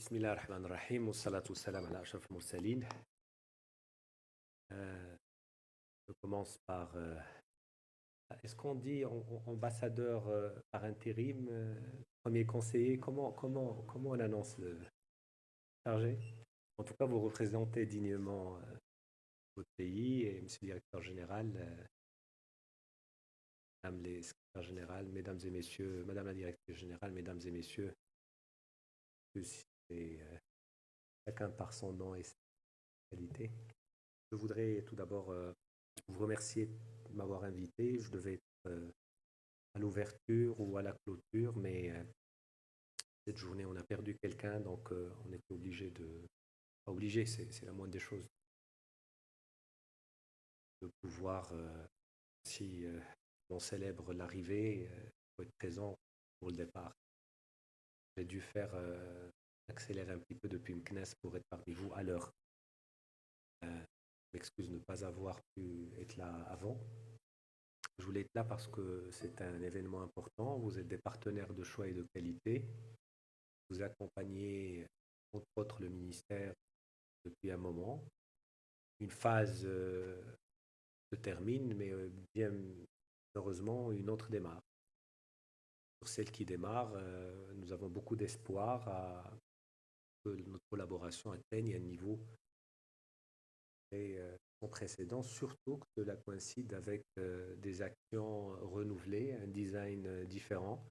Bismillah ar-Rahman ar-Rahim, wa salatu wa salam ala ashraf al-mursalin. Je commence par. Est-ce qu'on dit ambassadeur par intérim, premier conseiller? Comment on annonce le chargé? En tout cas, vous représentez dignement votre pays et monsieur le directeur général, mesdames les secrétaires générales, mesdames et messieurs, madame la directrice générale, mesdames et messieurs, et, chacun par son nom et sa qualité. Je voudrais tout d'abord vous remercier de m'avoir invité. Je devais être à l'ouverture ou à la clôture, mais cette journée, on a perdu quelqu'un, donc on était obligé de. Pas obligé, c'est la moindre des choses, de pouvoir, si on célèbre l'arrivée, faut être présent pour le départ. J'ai dû faire accélérer un petit peu depuis Meknès pour être parmi vous à l'heure. Je m'excuse de ne pas avoir pu être là avant. Je voulais être là parce que c'est un événement important. Vous êtes des partenaires de choix et de qualité. Vous accompagnez, entre autres, le ministère depuis un moment. Une phase se termine, mais bien heureusement, une autre démarre. Pour celle qui démarre, nous avons beaucoup d'espoir à que notre collaboration atteigne un niveau sans précédent, surtout que cela coïncide avec des actions renouvelées, un design différent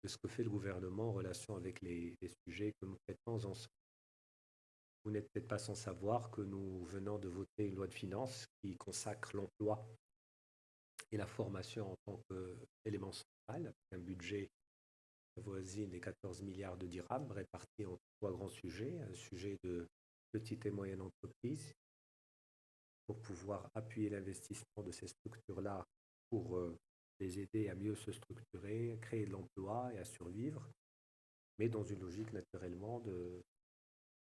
de ce que fait le gouvernement en relation avec les sujets que nous traitons ensemble. Vous n'êtes peut-être pas sans savoir que nous venons de voter une loi de finances qui consacre l'emploi et la formation en tant qu'élément central, avec un budget voisine des 14 milliards de dirhams répartis en trois grands sujets. Un sujet de petites et moyennes entreprises pour pouvoir appuyer l'investissement de ces structures-là pour les aider à mieux se structurer, créer de l'emploi et à survivre, mais dans une logique naturellement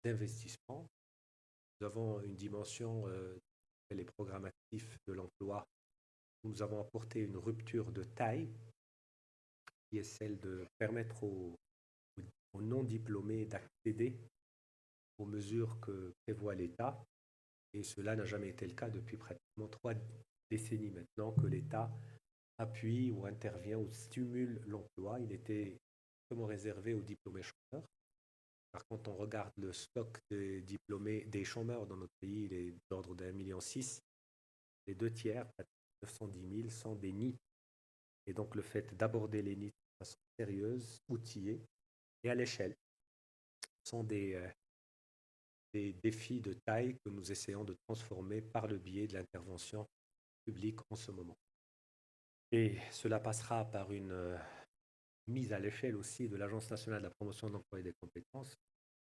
d'investissement. Nous avons une dimension, les programmes actifs de l'emploi. Nous avons apporté une rupture de taille qui est celle de permettre aux non-diplômés d'accéder aux mesures que prévoit l'État. Et cela n'a jamais été le cas depuis pratiquement 3 décennies maintenant que l'État appuie ou intervient ou stimule l'emploi. Il était seulement réservé aux diplômés chômeurs. Par contre, on regarde le stock des diplômés, des chômeurs dans notre pays, il est d'ordre d'1,6 million. Les 2 tiers, 910 000, sont des nids. Et donc, le fait d'aborder les nids de façon sérieuse, outillée et à l'échelle sont des défis de taille que nous essayons de transformer par le biais de l'intervention publique en ce moment. Et cela passera par une mise à l'échelle aussi de l'Agence nationale de la promotion de l'emploi et des compétences,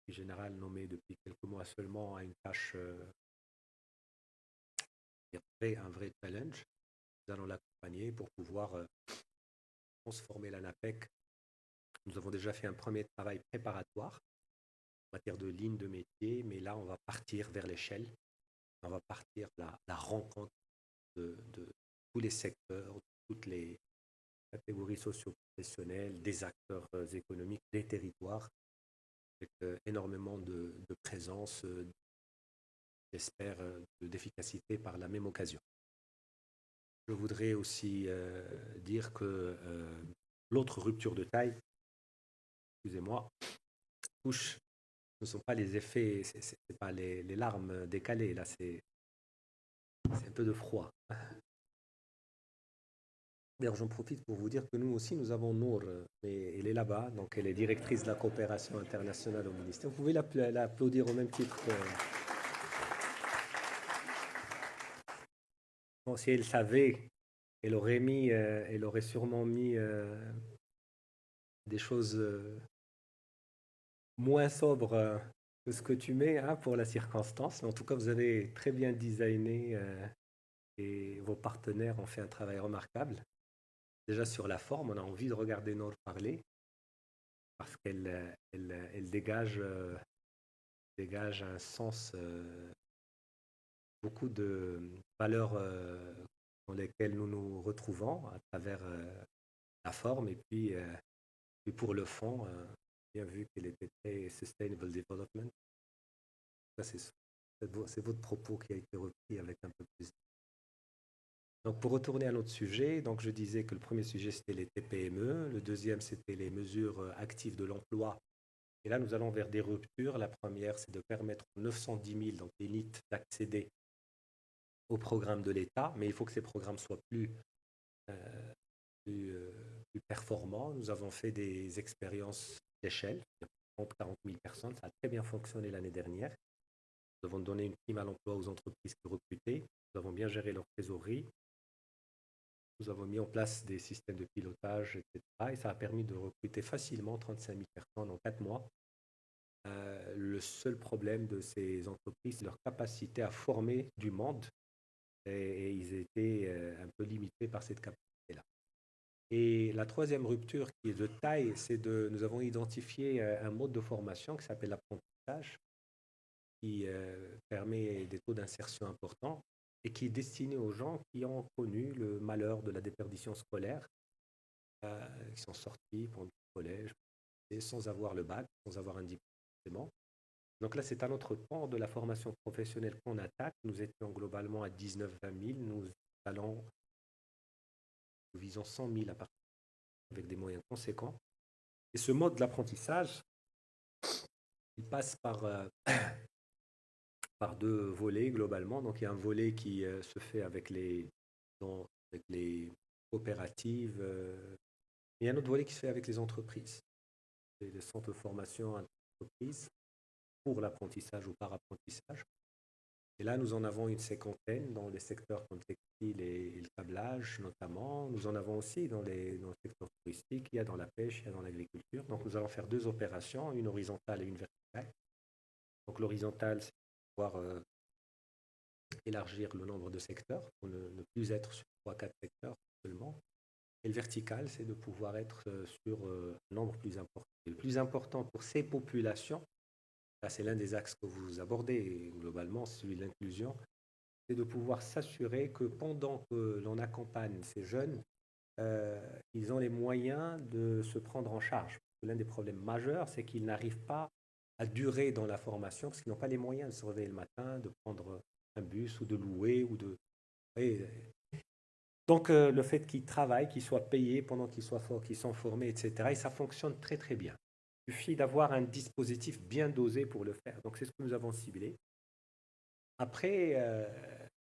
qui est générale nommée depuis quelques mois seulement à une tâche, un vrai challenge. Nous allons l'accompagner pour pouvoir transformer l'ANAPEC. Nous avons déjà fait un premier travail préparatoire en matière de ligne de métier, mais là, on va partir vers l'échelle. On va partir la rencontre de tous les secteurs, de toutes les catégories socio-professionnelles, des acteurs économiques, des territoires, avec énormément de présence, j'espère, d'efficacité par la même occasion. Je voudrais aussi dire que l'autre rupture de taille, excusez-moi, touche, ce ne sont pas les effets, ce n'est pas les larmes décalées, là c'est un peu de froid. D'ailleurs, j'en profite pour vous dire que nous aussi, nous avons Nour, mais elle est là-bas, donc elle est directrice de la coopération internationale au ministère. Vous pouvez l'applaudir au même titre que. Bon, si elle savait, elle aurait sûrement mis des choses moins sobres que ce que tu mets pour la circonstance. Mais en tout cas, vous avez très bien designé et vos partenaires ont fait un travail remarquable. Déjà sur la forme, on a envie de regarder Nour parler parce qu'elle dégage un sens, beaucoup de valeurs dans lesquelles nous nous retrouvons à travers la forme et puis pour le fond, bien vu qu'elle était très Sustainable Development. Ça, c'est votre propos qui a été repris avec un peu plus. Donc, pour retourner à notre sujet, donc je disais que le premier sujet, c'était les TPME. Le deuxième, c'était les mesures actives de l'emploi. Et là, nous allons vers des ruptures. La première, c'est de permettre aux 910 000, donc les NEET, d'accéder aux programmes de l'État. Mais il faut que ces programmes soient euh, plus performants. Nous avons fait des expériences d'échelle. 30-40 000 personnes. Ça a très bien fonctionné l'année dernière. Nous avons donné une prime à l'emploi aux entreprises qui recrutaient. Nous avons bien géré leur trésorerie. Nous avons mis en place des systèmes de pilotage, etc. Et ça a permis de recruter facilement 35 000 personnes en 4 mois. Le seul problème de ces entreprises, c'est leur capacité à former du monde. Et ils étaient un peu limités par cette capacité-là. Et la troisième rupture qui est de taille, c'est nous avons identifié un mode de formation qui s'appelle l'apprentissage, qui permet des taux d'insertion importants et qui est destiné aux gens qui ont connu le malheur de la déperdition scolaire, qui sont sortis pendant le collège et sans avoir le bac, sans avoir un diplôme. Donc là, c'est un autre pan de la formation professionnelle qu'on attaque. Nous étions globalement à 19-20 000. Nous visons 100 000 à partir avec des moyens conséquents. Et ce mode d'apprentissage, il passe par deux volets globalement. Donc il y a un volet qui se fait avec les coopératives. Il y a un autre volet qui se fait avec les entreprises, les centres de formation à l'entreprise pour l'apprentissage ou par apprentissage. Et là, nous en avons une cinquantaine dans les secteurs comme le textile et le câblage notamment. Nous en avons aussi dans le secteur touristique, il y a dans la pêche, il y a dans l'agriculture. Donc nous allons faire deux opérations, une horizontale et une verticale. Donc l'horizontale, c'est pouvoir élargir le nombre de secteurs pour ne plus être sur 3-4 secteurs seulement. Et le vertical, c'est de pouvoir être sur un nombre plus important. Et le plus important pour ces populations, là c'est l'un des axes que vous abordez globalement, celui de l'inclusion, c'est de pouvoir s'assurer que pendant que l'on accompagne ces jeunes, ils ont les moyens de se prendre en charge. L'un des problèmes majeurs, c'est qu'ils n'arrivent pas à durer dans la formation parce qu'ils n'ont pas les moyens de se réveiller le matin, de prendre un bus ou de louer ou de... Et donc, le fait qu'ils travaillent, qu'ils soient payés pendant qu'ils sont formés, etc., et ça fonctionne très, très bien. Il suffit d'avoir un dispositif bien dosé pour le faire. Donc, c'est ce que nous avons ciblé. Après,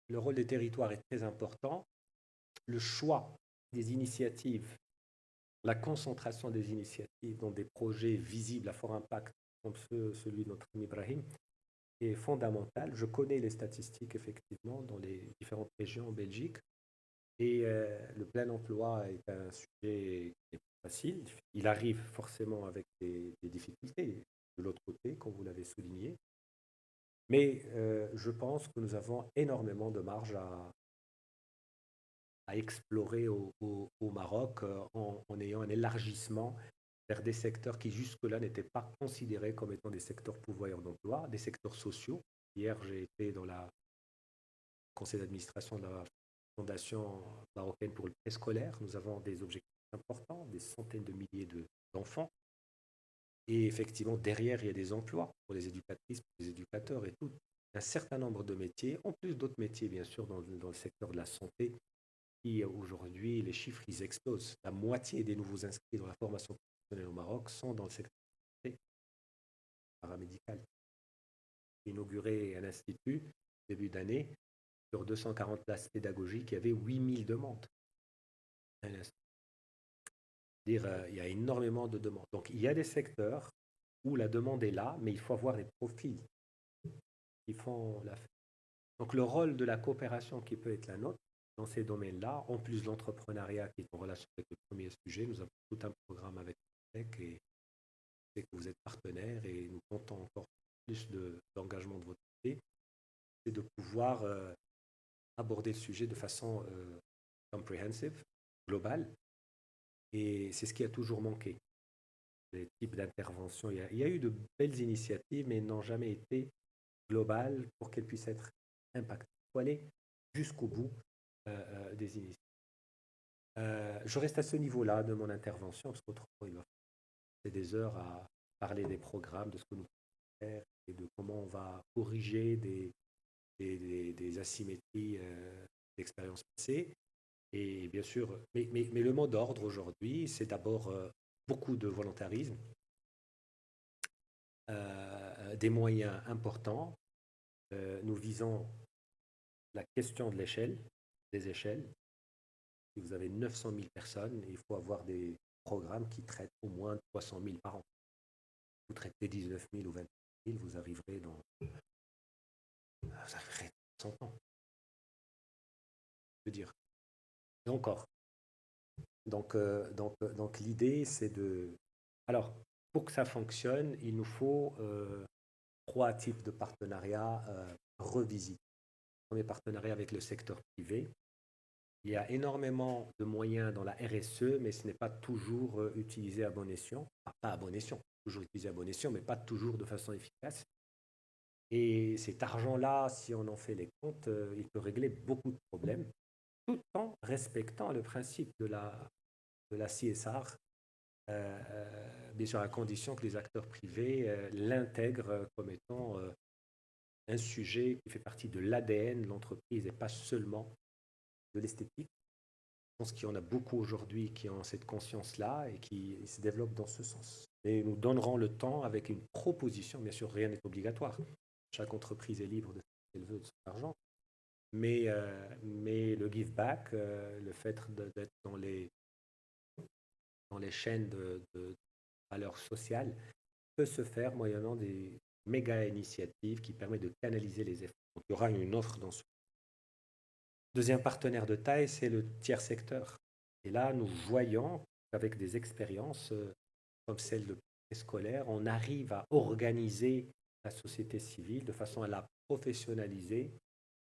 le rôle des territoires est très important. Le choix des initiatives, la concentration des initiatives dans des projets visibles à fort impact, comme celui de notre ami Ibrahim, est fondamental. Je connais les statistiques, effectivement, dans les différentes régions en Belgique. Et le plein emploi est un sujet qui n'est pas facile. Il arrive forcément avec des difficultés de l'autre côté, comme vous l'avez souligné. Mais je pense que nous avons énormément de marge à explorer au Maroc en ayant un élargissement vers des secteurs qui jusque-là n'étaient pas considérés comme étant des secteurs pourvoyeurs d'emploi, des secteurs sociaux. Hier, j'ai été dans le conseil d'administration de la Fondation marocaine pour le préscolaire. Nous avons des objectifs importants, des centaines de milliers d'enfants. Et effectivement, derrière, il y a des emplois pour les éducatrices, pour les éducateurs et tout. Un certain nombre de métiers, en plus d'autres métiers, bien sûr, dans le secteur de la santé, qui aujourd'hui, les chiffres, ils explosent. La moitié des nouveaux inscrits dans la formation professionnelle au Maroc sont dans le secteur paramédical. J'ai inauguré un institut début d'année. Sur 240 places pédagogiques, il y avait 8000 demandes. C'est-à-dire, il y a énormément de demandes. Donc, il y a des secteurs où la demande est là, mais il faut avoir des profils qui font l'affaire. Donc, le rôle de la coopération qui peut être la nôtre dans ces domaines-là, en plus de l'entrepreneuriat qui est en relation avec le premier sujet, nous avons tout un programme avec TEC et je sais que vous êtes partenaires et nous comptons encore plus d'engagement de votre côté, c'est de pouvoir aborder le sujet de façon comprehensive, globale, et c'est ce qui a toujours manqué. Les types d'interventions, il y a eu de belles initiatives, mais elles n'ont jamais été globales pour qu'elles puissent être impactées. Il faut aller jusqu'au bout des initiatives. Je reste à ce niveau-là de mon intervention, parce qu'autrement, il va faire des heures à parler des programmes, de ce que nous pouvons faire et de comment on va corriger des asymétries d'expériences passées. Et bien sûr, mais le mot d'ordre aujourd'hui, c'est d'abord beaucoup de volontarisme, des moyens importants. Nous visons la question de l'échelle, des échelles. Si vous avez 900 000 personnes, il faut avoir des programmes qui traitent au moins 300 000 par an. Vous traitez 19 000 ou 20 000, vous arriverez dans 100 ans. Je veux dire. Et encore. Donc l'idée, c'est de... Alors, pour que ça fonctionne, il nous faut 3 types de partenariats revisités. Premier partenariat avec le secteur privé. Il y a énormément de moyens dans la RSE, mais ce n'est pas toujours utilisé à bon escient. Enfin, pas à bon escient, toujours utilisé à bon escient, mais pas toujours de façon efficace. Et cet argent-là, si on en fait les comptes, il peut régler beaucoup de problèmes, tout en respectant le principe de la CSR, bien sûr à condition que les acteurs privés l'intègrent comme étant un sujet qui fait partie de l'ADN de l'entreprise et pas seulement de l'esthétique. Je pense qu'il y en a beaucoup aujourd'hui qui ont cette conscience-là et qui se développent dans ce sens. Et nous donnerons le temps avec une proposition, bien sûr rien n'est obligatoire. Chaque entreprise est libre de ce qu'elle veut de son argent. Mais le give back, le fait d'être dans les chaînes de valeur sociale, peut se faire moyennant des méga initiatives qui permettent de canaliser les efforts. Donc, il y aura une offre dans ce. Deuxième partenaire de taille, c'est le tiers secteur. Et là, nous voyons qu'avec des expériences comme celle de scolaire, on arrive à organiser la société civile de façon à la professionnaliser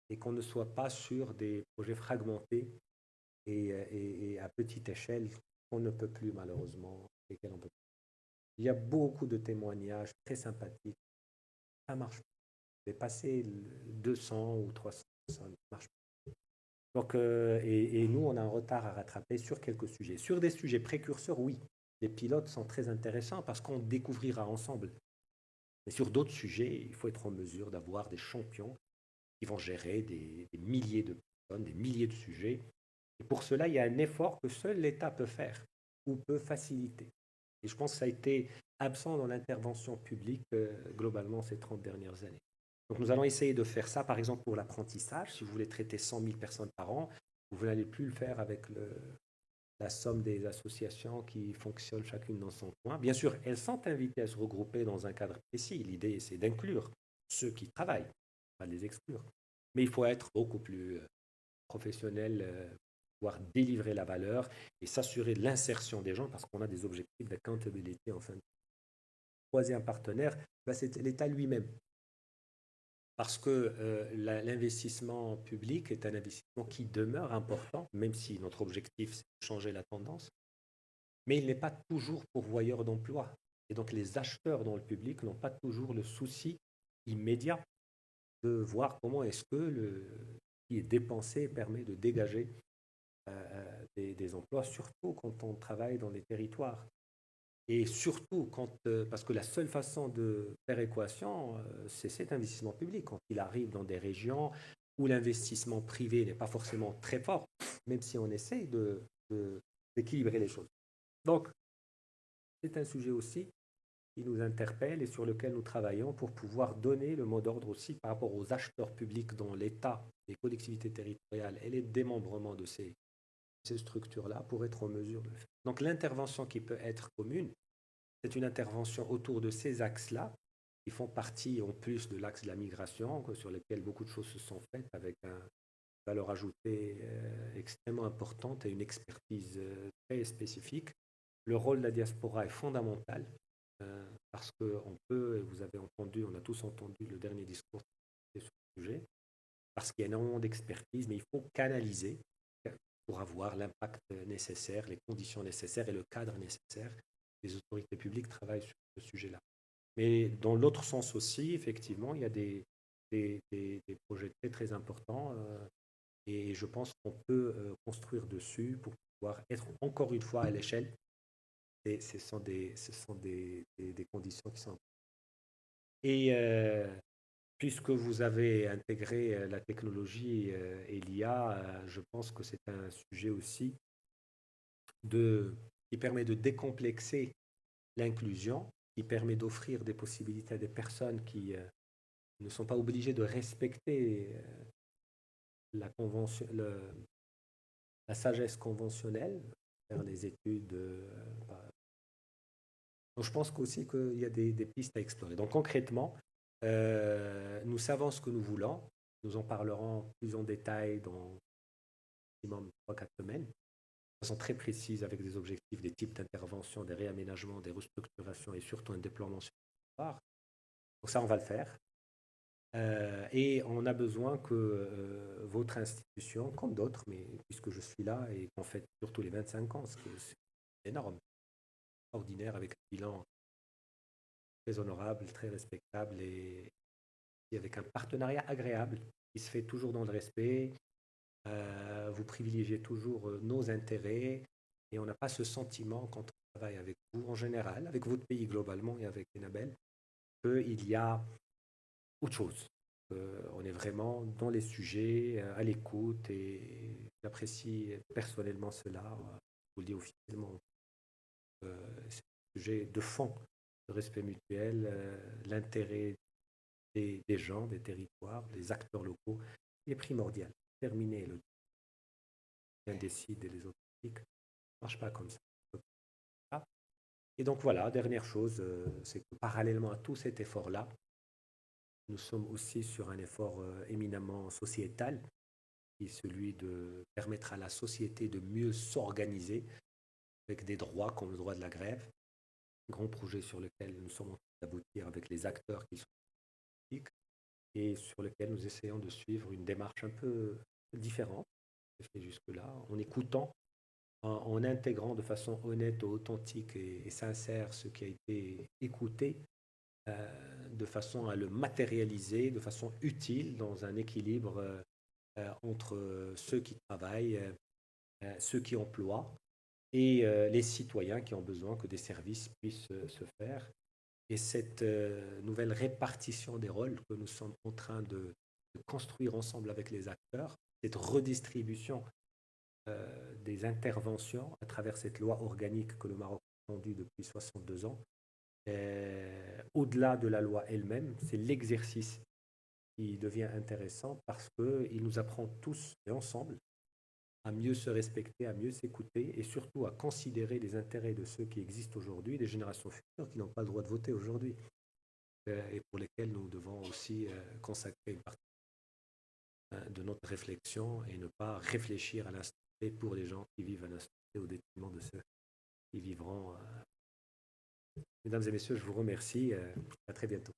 et qu'on ne soit pas sur des projets fragmentés et à petite échelle qu'on ne peut plus malheureusement. On peut. Il y a beaucoup de témoignages très sympathiques. Ça marche. Dépasser 200 ou 300 personnes, ça marche. Donc, et nous, on a un retard à rattraper sur quelques sujets. Sur des sujets précurseurs, oui, les pilotes sont très intéressants parce qu'on découvrira ensemble. Mais sur d'autres sujets, il faut être en mesure d'avoir des champions qui vont gérer des milliers de personnes, des milliers de sujets. Et pour cela, il y a un effort que seul l'État peut faire ou peut faciliter. Et je pense que ça a été absent dans l'intervention publique globalement ces 30 dernières années. Donc nous allons essayer de faire ça, par exemple pour l'apprentissage. Si vous voulez traiter 100 000 personnes par an, vous n'allez plus le faire avec la somme des associations qui fonctionnent chacune dans son coin. Bien sûr, elles sont invitées à se regrouper dans un cadre précis. L'idée, c'est d'inclure ceux qui travaillent, pas de les exclure. Mais il faut être beaucoup plus professionnel, pouvoir délivrer la valeur et s'assurer de l'insertion des gens parce qu'on a des objectifs d'accountability en fin de. Troisième partenaire, c'est l'État lui-même. Parce que l'investissement public est un investissement qui demeure important, même si notre objectif, c'est de changer la tendance, mais il n'est pas toujours pourvoyeur d'emploi. Et donc les acheteurs dans le public n'ont pas toujours le souci immédiat de voir comment est-ce que le qui est dépensé permet de dégager des emplois, surtout quand on travaille dans les territoires. Et surtout, parce que la seule façon de faire équation, c'est cet investissement public. Quand il arrive dans des régions où l'investissement privé n'est pas forcément très fort, même si on essaye d'équilibrer les choses. Donc, c'est un sujet aussi qui nous interpelle et sur lequel nous travaillons pour pouvoir donner le mot d'ordre aussi par rapport aux acheteurs publics dont l'État, les collectivités territoriales et les démembrements de ces structures-là pour être en mesure de le faire. Donc l'intervention qui peut être commune, c'est une intervention autour de ces axes-là, qui font partie en plus de l'axe de la migration, sur lequel beaucoup de choses se sont faites avec une valeur ajoutée extrêmement importante et une expertise très spécifique. Le rôle de la diaspora est fondamental, parce qu'on peut, et vous avez entendu, on a tous entendu le dernier discours sur ce sujet, parce qu'il y a énormément d'expertise, mais il faut canaliser pour avoir l'impact nécessaire, les conditions nécessaires et le cadre nécessaire. Les autorités publiques travaillent sur ce sujet-là. Mais dans l'autre sens aussi, effectivement, il y a des projets très, très importants et je pense qu'on peut construire dessus pour pouvoir être encore une fois à l'échelle Et ce sont des conditions qui sont... Et puisque vous avez intégré la technologie et l'IA, je pense que c'est un sujet aussi qui permet de décomplexer l'inclusion, qui permet d'offrir des possibilités à des personnes qui ne sont pas obligées de respecter la convention, la sagesse conventionnelle, faire les études. Donc je pense qu'aussi qu'il y a des pistes à explorer. Donc concrètement, nous savons ce que nous voulons. Nous en parlerons plus en détail dans minimum 3-4 semaines, de façon très précise avec des objectifs, des types d'intervention, des réaménagements, des restructurations et surtout un déploiement sur le territoire. Donc ça, on va le faire. Et on a besoin que votre institution, comme d'autres, mais puisque je suis là et qu'on fait surtout les 25 ans, c'est énorme, ordinaire, avec un bilan très honorable, très respectable et avec un partenariat agréable qui se fait toujours dans le respect. Vous privilégiez toujours nos intérêts et on n'a pas ce sentiment quand on travaille avec vous en général, avec votre pays globalement et avec Enabel, qu'il y a autre chose. On est vraiment dans les sujets, à l'écoute et j'apprécie personnellement cela. Je vous le dis officiellement. C'est un sujet de fond, de respect mutuel, l'intérêt des gens, des territoires, des acteurs locaux, il est primordial. Terminer le bien décide et les autres critiquent. Ça ne marche pas comme ça. Et donc voilà, dernière chose, c'est que parallèlement à tout cet effort-là, nous sommes aussi sur un effort éminemment sociétal, qui est celui de permettre à la société de mieux s'organiser avec des droits comme le droit de la grève, un grand projet sur lequel nous sommes en train d'aboutir avec les acteurs qui sont politiques et sur lequel nous essayons de suivre une démarche un peu différente, fait jusque-là, en écoutant, en intégrant de façon honnête, authentique et sincère ce qui a été écouté, de façon à le matérialiser de façon utile dans un équilibre entre ceux qui travaillent, ceux qui emploient et les citoyens qui ont besoin que des services puissent se faire. Et cette nouvelle répartition des rôles que nous sommes en train de construire ensemble avec les acteurs, cette redistribution des interventions à travers cette loi organique que le Maroc a fondue depuis 62 ans, au-delà de la loi elle-même, c'est l'exercice qui devient intéressant parce qu'il nous apprend tous et ensemble à mieux se respecter, à mieux s'écouter et surtout à considérer les intérêts de ceux qui existent aujourd'hui, des générations futures qui n'ont pas le droit de voter aujourd'hui et pour lesquels nous devons aussi consacrer une partie de notre réflexion et ne pas réfléchir à l'instant T pour les gens qui vivent à l'instant T au détriment de ceux qui vivront. Mesdames et messieurs, je vous remercie. À très bientôt.